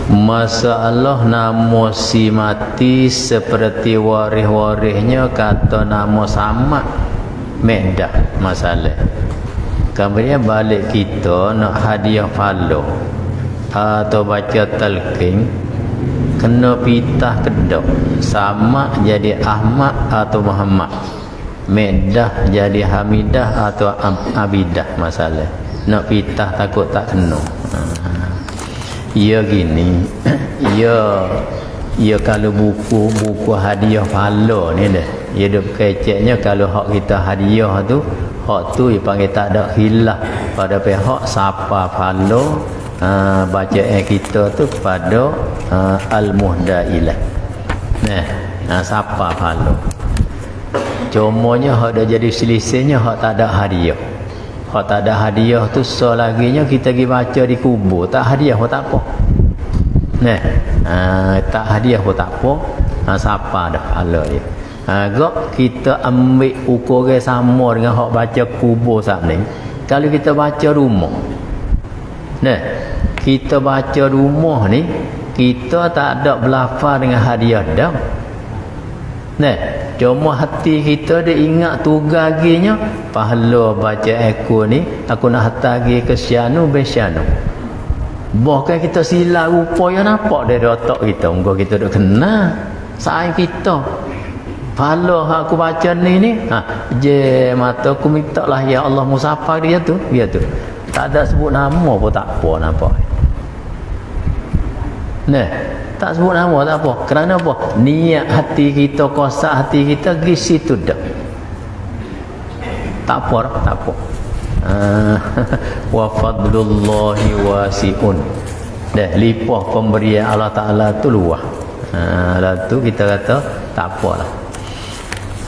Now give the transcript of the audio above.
Masalah nama si mati seperti waris-warisnya kata nama sama medah masalah. Kemudian balik kita nak hadiah falo atau baca talqin, kena pitah kedok sama jadi Ahmad atau Muhammad, medah jadi Hamidah atau Abidah masalah. Nak pitah takut tak kena. Ya gini, ya kalau buku hadiah pahala ni dah, ya duk keceknya kalau hak kita hadiah tu, hak tu dia panggil tak ada khilaf pada pihak siapa pahala baca kita tu pada al-muhdailah. Nah, siapa pahala. Cumanya hak dah jadi selisihnya hak tak ada hadiah. Hak tak ada hadiah tu selaginya kita pergi baca di kubur, tak hadiah pun tak apa. Tak hadiah pun tak apa. Siapa dah pahala dia. Gak kita ambil ukuran sama dengan hak baca kubur saat ni. Kalau kita baca rumah. Kita baca rumah ni, kita tak ada berlafaz dengan hadiah dah. Cuma hati kita dia ingat tugaginya pahala baca aku ni aku nak hatagi ke syanu besyanu. Bahkan kita sila rupa yang nampak dari otak kita, muka kita dah kenal sayang kita. Pahala aku baca ni je mata aku minta lah ya Allah musafar dia tu, tak ada sebut nama pun tak apa nampak. Tak sebut nama tak apa. Kerana apa? Niat hati kita, kosak hati kita pergi situ dah. Tak apa. Wa fadlullahi wasi'un. Lipah pemberian Allah Ta'ala tu luas. Lalu tu kita kata tak apalah.